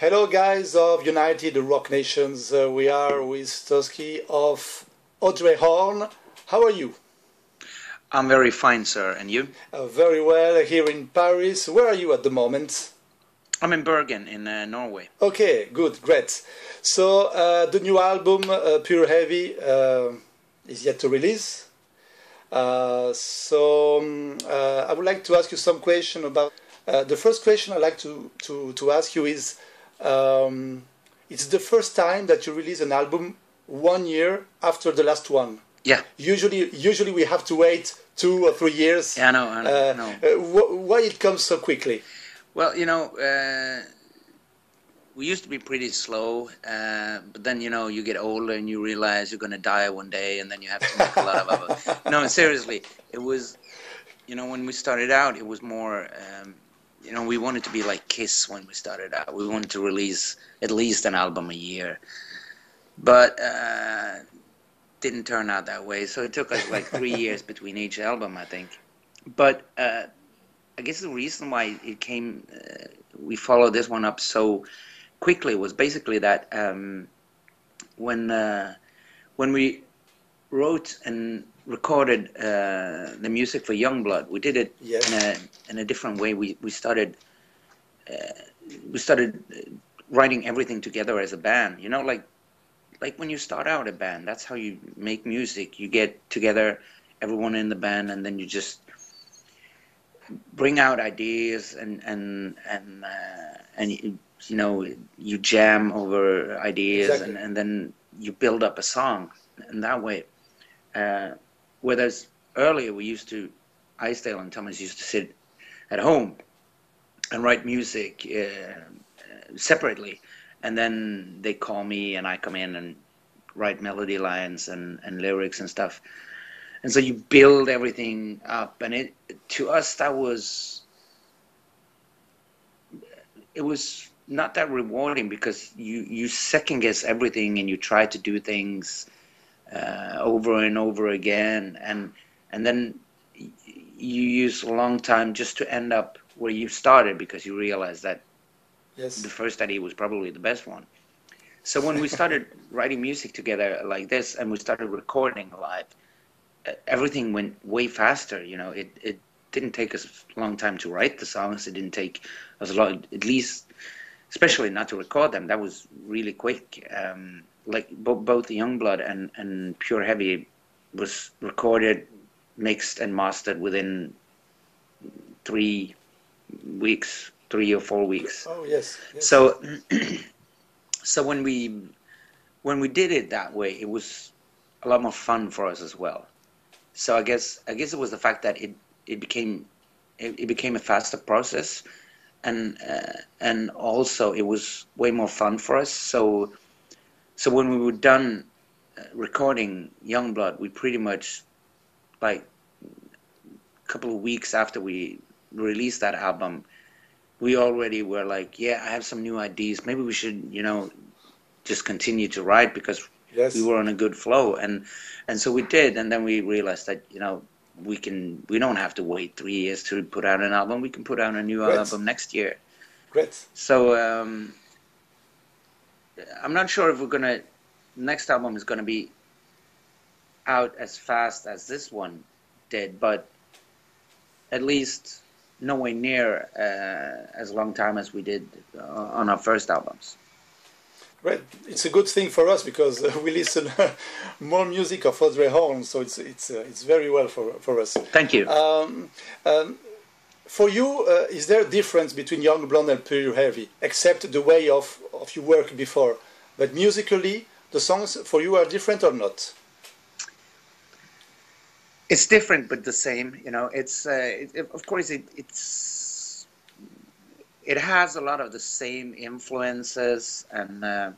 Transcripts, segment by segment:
Hello guys of United Rock Nations, we are with Toschie of Audrey Horne. How are you? I'm very fine, sir. And you? Very well, here in Paris. Where are you at the moment? I'm in Bergen, in Norway. Okay, good, great. So the new album, Pure Heavy, is yet to release. I would like to ask you some question about. The first question I'd like to ask you is, it's the first time that you release an album 1 year after the last one. Yeah. Usually we have to wait 2 or 3 years. Yeah, I know. Why it comes so quickly? Well, we used to be pretty slow, but then, you get older and you realize you're going to die one day, and then you have to make a lot of albums. No, seriously, it was, when we started out, it was more, we wanted to be like Kiss when we started out. We wanted to release at least an album a year. But didn't turn out that way, so it took us like 3 years between each album, I think. But I guess the reason why it came, we followed this one up so quickly was basically that when we wrote and recorded the music for Youngblood, we did it in a different way. We started writing everything together as a band. Like when you start out a band, that's how you make music. You get together, everyone in the band, and then you just bring out ideas and you jam over ideas. Exactly. and then you build up a song in that way. Whereas earlier Icedale and Thomas used to sit at home and write music separately. And then they call me and I come in and write melody lines and lyrics and stuff. And so you build everything up. And to us, it was not that rewarding, because you second guess everything and you try to do things over and over again. And then you use a long time just to end up where you started, because you realize that the first idea was probably the best one. So when we started writing music together like this, and we started recording live, everything went way faster. It didn't take us a long time to write the songs. It didn't take us a lot, at least, especially not to record them. That was really quick. Like both the Youngblood and Pure Heavy was recorded, mixed, and mastered within 3 weeks. 3 or 4 weeks. Oh yes. So when we did it that way, it was a lot more fun for us as well. So I guess it was the fact that it became a faster process, and also it was way more fun for us. So when we were done recording Youngblood, we pretty much, like a couple of weeks after we released that album, we already were like, yeah, I have some new ideas. Maybe we should, just continue to write, because we were on a good flow. And so we did. And then we realized that, we don't have to wait 3 years to put out an album. We can put out a new album next year. Great. So I'm not sure if next album is going to be out as fast as this one did, but at least nowhere near as long time as we did on our first albums. Right, it's a good thing for us, because we listen more music of Audrey Horne, so it's very well for us. Thank you. For you, is there a difference between Youngblood and Pure Heavy, except the way of your work before? But musically, the songs for you are different or not? It's different, but the same. It's of course it has a lot of the same influences, and the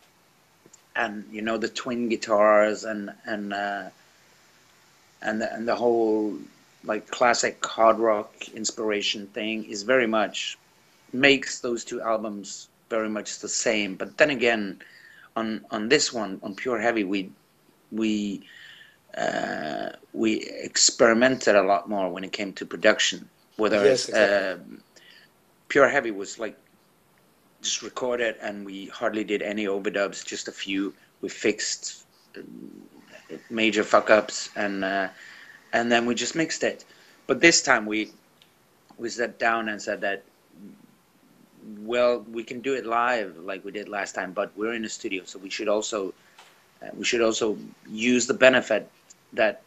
twin guitars and the whole like classic hard rock inspiration thing is very much makes those two albums very much the same. But then again, on this one, on Pure Heavy, we experimented a lot more when it came to production. Whereas Pure Heavy was like just recorded, and we hardly did any overdubs, just a few. We fixed major fuck ups, and then we just mixed it. But this time we sat down and said that, well, we can do it live like we did last time, but we're in a studio, so we should also use the benefit that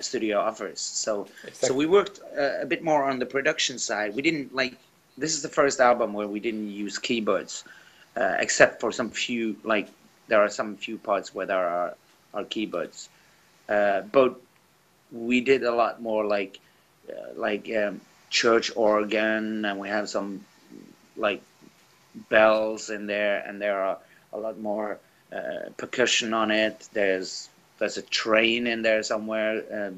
studio offers. So Exactly. so we worked a bit more on the production side. We didn't like, this is the first album where we didn't use keyboards, except for some few, like there are some few parts where there are keyboards, but we did a lot more like church organ, and we have some like bells in there, and there are a lot more percussion on it. There's a train in there somewhere.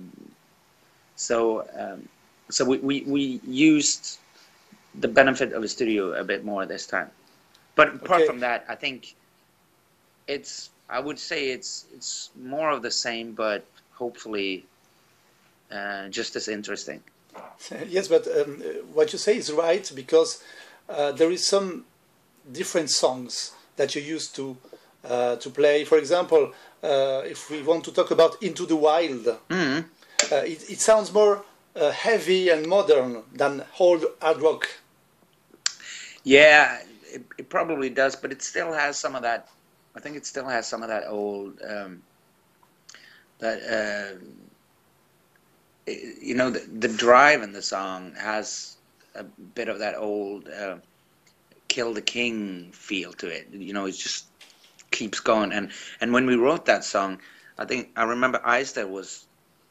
So we used the benefit of a studio a bit more this time. But apart Okay. from that, I think I would say it's more of the same, but hopefully just as interesting. Yes, but what you say is right, because there is some different songs that you used to play. For example, if we want to talk about Into the Wild, Mm-hmm. it sounds more heavy and modern than old hard rock. Yeah, it probably does, but it still has some of that. I think it still has some of that old, that you know, the drive in the song has a bit of that old Kill the King feel to it. You know, it just keeps going. And when we wrote that song, I remember Eisler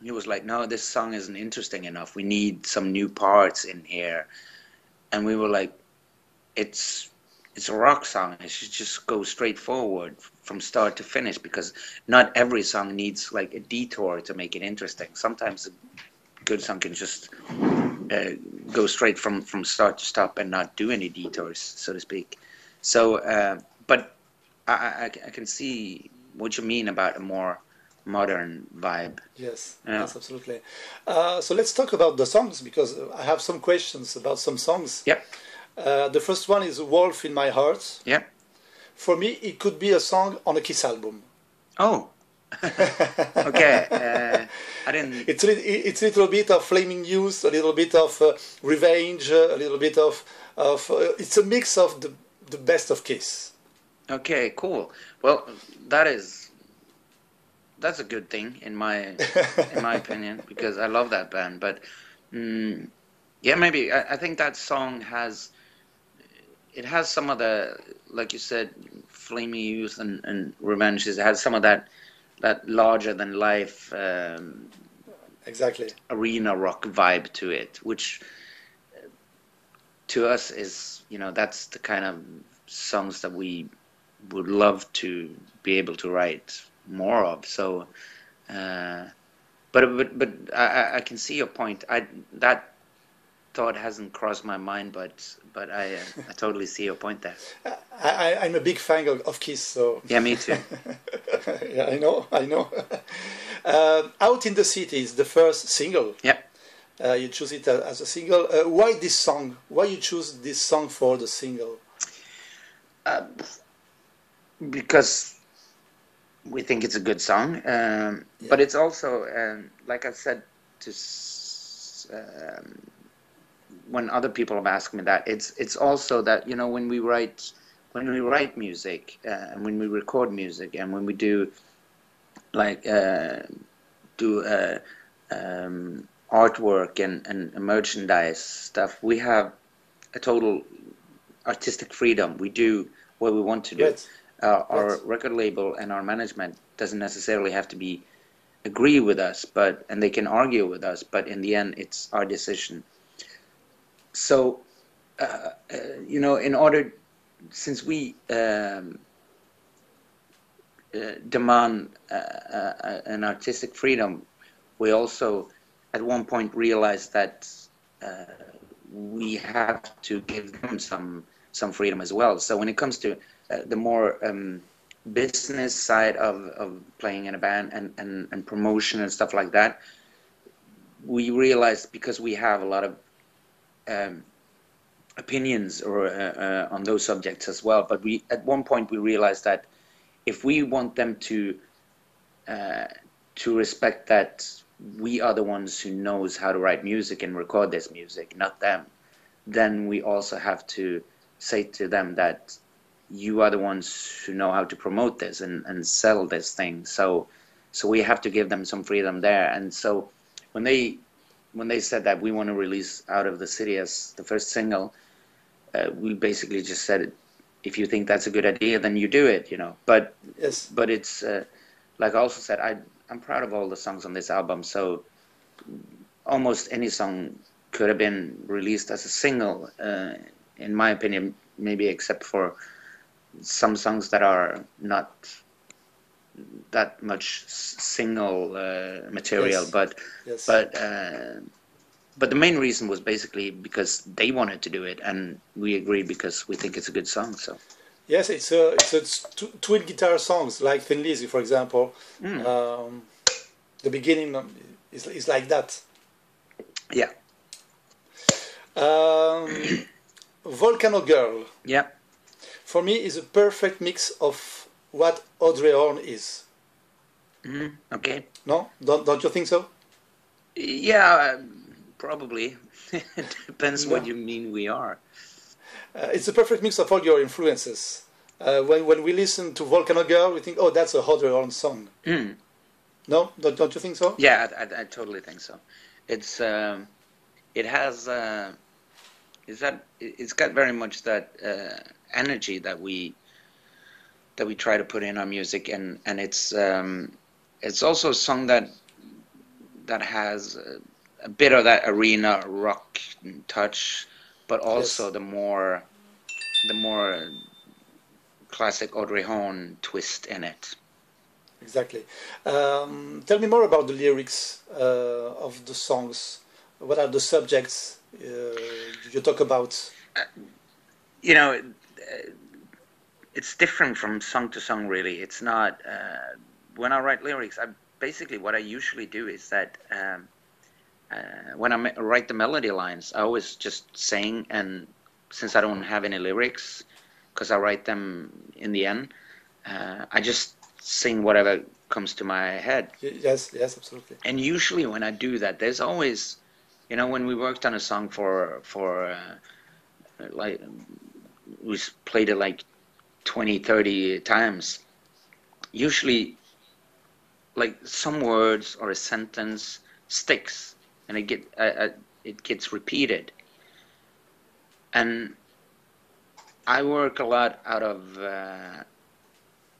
he was like, no, this song isn't interesting enough. We need some new parts in here. And we were like, it's a rock song. It should just go straight forward from start to finish, because not every song needs like a detour to make it interesting. Sometimes a good song can just go straight from start to stop and not do any detours, so to speak. So, but I can see what you mean about a more modern vibe. Yes, Yeah. yes, absolutely. So let's talk about the songs, because I have some questions about some songs. Yep. The first one is Wolf in My Heart. Yep. For me, it could be a song on a Kiss album. Oh. Okay. I didn't. It's a little bit of Flaming Youth, a little bit of Revenge, a little bit of it's a mix of the best of Kiss. Okay. Cool. Well, that's a good thing in my opinion, because I love that band. But yeah, maybe I think that song has some of the, like you said, Flaming Youth and Revenge. It has some of that larger than life Exactly. arena rock vibe to it, which to us is, you know, that's the kind of songs that we would love to be able to write more of. So, but I can see your point. That thought hasn't crossed my mind, but I totally see your point there. I'm a big fan of Kiss, so Yeah, me too. yeah, I know. Out in the City is the first single. Yep. You choose it as a single. Why this song? Why you choose this song for the single? Because we think it's a good song, but it's also, like I said to when other people have asked me that, it's also that, you know, when we write music, and when we record music, and when we do like artwork and merchandise stuff, we have a total artistic freedom. We do what we want to do. Right. Our record label and our management doesn't necessarily have to agree with us, and they can argue with us, but in the end, it's our decision. So, you know, since we demand an artistic freedom, we also at one point realized that we have to give them some freedom as well. So when it comes to the more business side of playing in a band and promotion and stuff like that, we realized, because we have a lot of opinions or on those subjects as well. But we at one point we realized that if we want them uh, to respect that we are the ones who knows how to write music and record this music, not them, then we also have to say to them that you are the ones who know how to promote this and sell this thing. So we have to give them some freedom there. And so when they said that we want to release Out of the City as the first single, we basically just said, if you think that's a good idea, then you do it, you know. But Yes. but it's like I also said, I'm proud of all the songs on this album. So almost any song could have been released as a single, in my opinion, maybe except for some songs that are not that much single material. Yes. But Yes. but uh, but the main reason was basically because they wanted to do it, and we agreed because we think it's a good song. So Yes, it's twin guitar songs like Thin Lizzy, for example. mm, Um, the beginning is like that. yeah, Um, Volcano Girl, yeah, for me, is a perfect mix of what Audrey Horne is. okay, No, don't you think so? yeah, probably. It depends what No, you mean we are. it's a perfect mix of all your influences. When we listen to Volcano Girl, we think, oh, that's a Audrey Horne song. Mm. No, don't you think so? Yeah, I totally think so. It's it has it's got very much that energy that we try to put in our music, and it's also a song that has a bit of that arena rock touch, but also Yes, the more classic Audrey Horne twist in it. exactly. Tell me more about the lyrics of the songs. What are the subjects you talk about? You know, it's different from song to song, really. It's not when I write lyrics. I basically what I usually do is that when I write the melody lines, I always just sing, and since I don't have any lyrics, because I write them in the end, I just sing whatever comes to my head. Yes, yes, absolutely. And usually when I do that, there's always, you know, when we worked on a song for like we played it like 20, 30 times. Usually, like some words or a sentence sticks, and it gets repeated. And I work a lot out of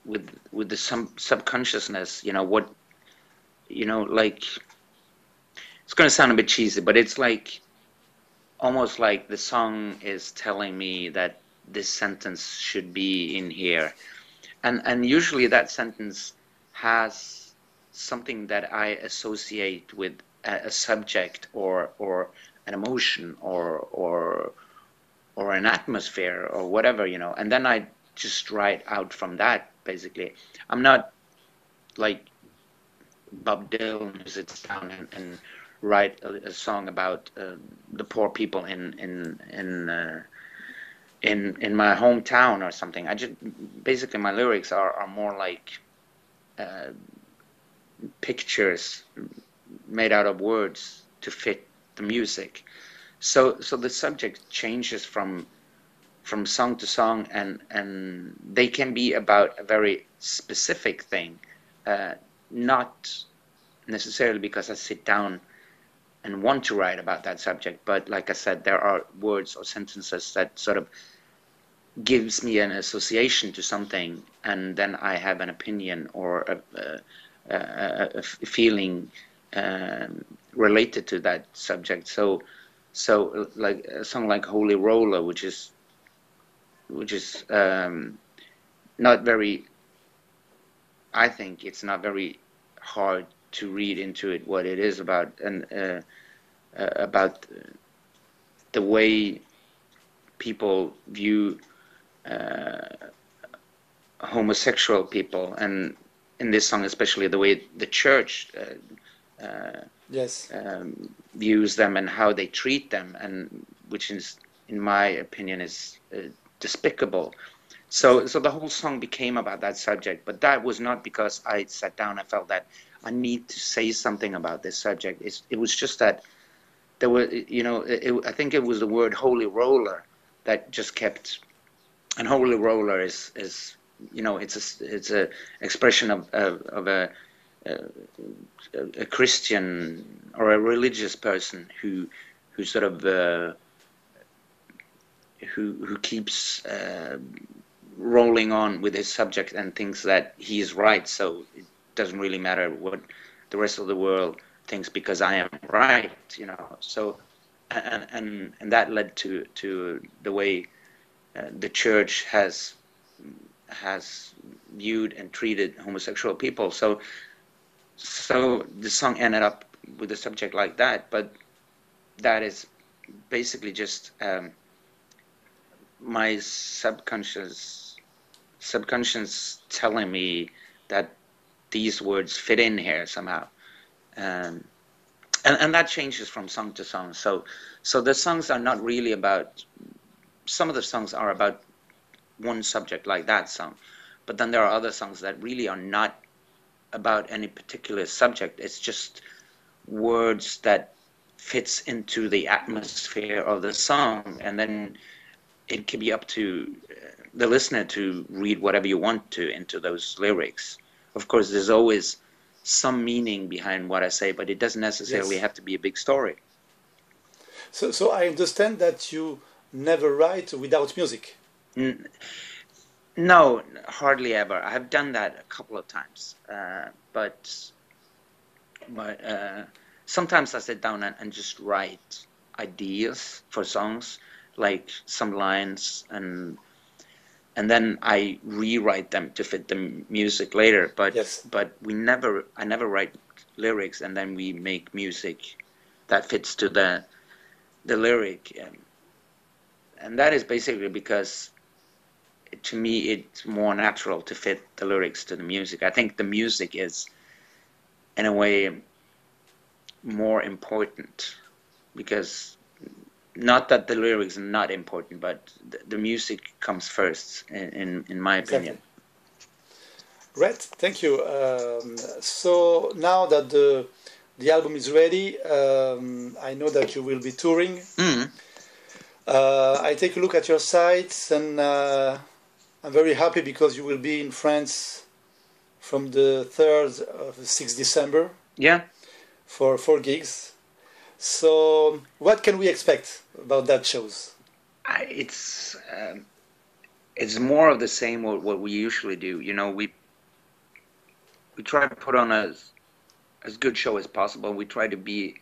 with the subconsciousness. You know what? You know, like it's gonna sound a bit cheesy, but it's like almost like the song is telling me that this sentence should be in here, and usually that sentence has something that I associate with a subject or an emotion or an atmosphere or whatever, you know, and then I just write out from that. Basically, I'm not like Bob Dylan who sits down and write a song about the poor people in my hometown or something. I just basically my lyrics are more like uh, pictures made out of words to fit the music. So the subject changes from song to song, and they can be about a very specific thing, not necessarily because I sit down and want to write about that subject, but like I said, there are words or sentences that sort of gives me an association to something, and then I have an opinion or a feeling related to that subject. So like a song like Holy Roller, which is not very. I think it's not very hard to read into it what it is about, and about the way people view homosexual people, and in this song especially the way the church Yes, views them and how they treat them, and which is in my opinion, is despicable. So the whole song became about that subject, but that was not because I sat down and felt that I need to say something about this subject. It was just that there were, you know, I think it was the word holy roller that just kept, and holy roller is you know, it's a expression of a Christian or a religious person who sort of who keeps rolling on with his subject and thinks that he is right, so it doesn't really matter what the rest of the world thinks because I am right, you know. So and that led to the way the church has viewed and treated homosexual people. So the song ended up with a subject like that, but that is basically just my subconscious telling me that these words fit in here somehow, and that changes from song to song. So the songs are not really about. Some of the songs are about one subject, like that song, but then there are other songs that really are not about any particular subject. It's just words that fits into the atmosphere of the song, and then it can be up to the listener to read whatever you want to into those lyrics. Of course, there's always some meaning behind what I say, but it doesn't necessarily Yes. have to be a big story. So I understand that you never write without music. No, hardly ever. I have done that a couple of times, but sometimes I sit down and just write ideas for songs, like some lines, and then I rewrite them to fit the music later. Yes. But I never write lyrics and then we make music that fits to the lyric, and that is basically because to me it's more natural to fit the lyrics to the music. I think the music is in a way more important, because not that the lyrics are not important, but the music comes first in my Exactly. opinion. Great, thank you. So now that the album is ready, I know that you will be touring. Mm. I take a look at your sites, and I'm very happy because you will be in France from the 3rd of 6th December Yeah. for 4 gigs. So, what can we expect about that shows? It's more of the same what we usually do. You know, we try to put on as good show as possible. We try to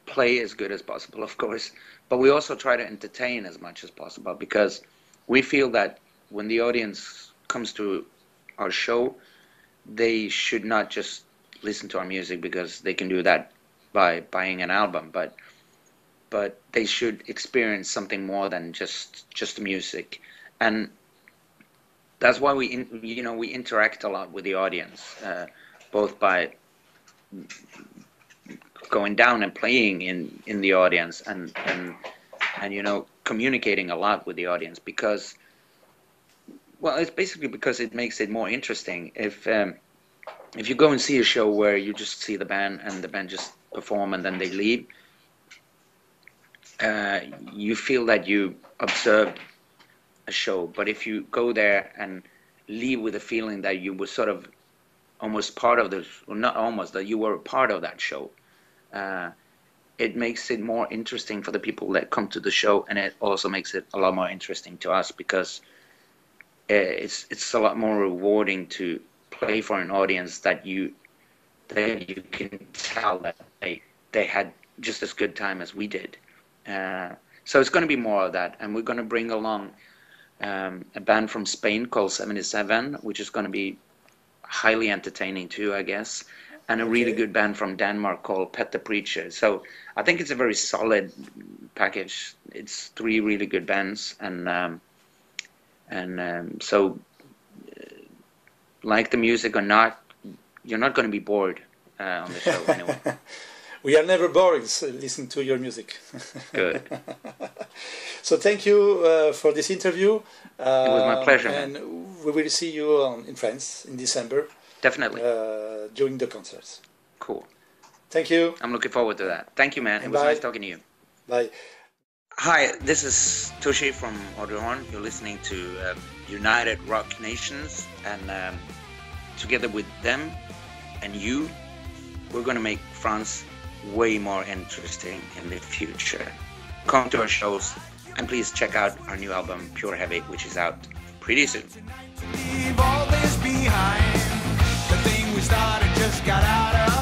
play as good as possible, of course, but we also try to entertain as much as possible, because we feel that when the audience comes to our show, they should not just listen to our music because they can do that by buying an album, but they should experience something more than just the music. And that's why we interact a lot with the audience, both by going down and playing in the audience, and communicating a lot with the audience, because, well, it's basically because it makes it more interesting. If you go and see a show where you just see the band and the band just perform and then they leave, you feel that you observed a show. But if you go there and leave with a feeling that you were sort of almost part of the, or not almost, that you were a part of that show, it makes it more interesting for the people that come to the show, and it also makes it a lot more interesting to us, because it's a lot more rewarding to play for an audience that you can tell that they had just as good time as we did. So it's going to be more of that, and we're going to bring along a band from Spain called 77, which is going to be highly entertaining too, I guess, and a really Okay. good band from Denmark called Pet the Preacher. So I think it's a very solid package. It's 3 really good bands, and so like the music or not, you're not going to be bored on the show anyway. We are never boring listening to your music. Good. So thank you for this interview. It was my pleasure, and man. we will see you in France in December. Definitely. During the concerts. Cool. Thank you. I'm looking forward to that. Thank you, man. It was nice talking to you. Bye. Hi, this is Toschie from Audrey Horne. You're listening to United Rock Nations, and together with them and you, we're going to make France way more interesting in the future. Come to our shows, and please check out our new album, Pure Heavy, which is out pretty soon. Leave all this behind. The thing we started just got out of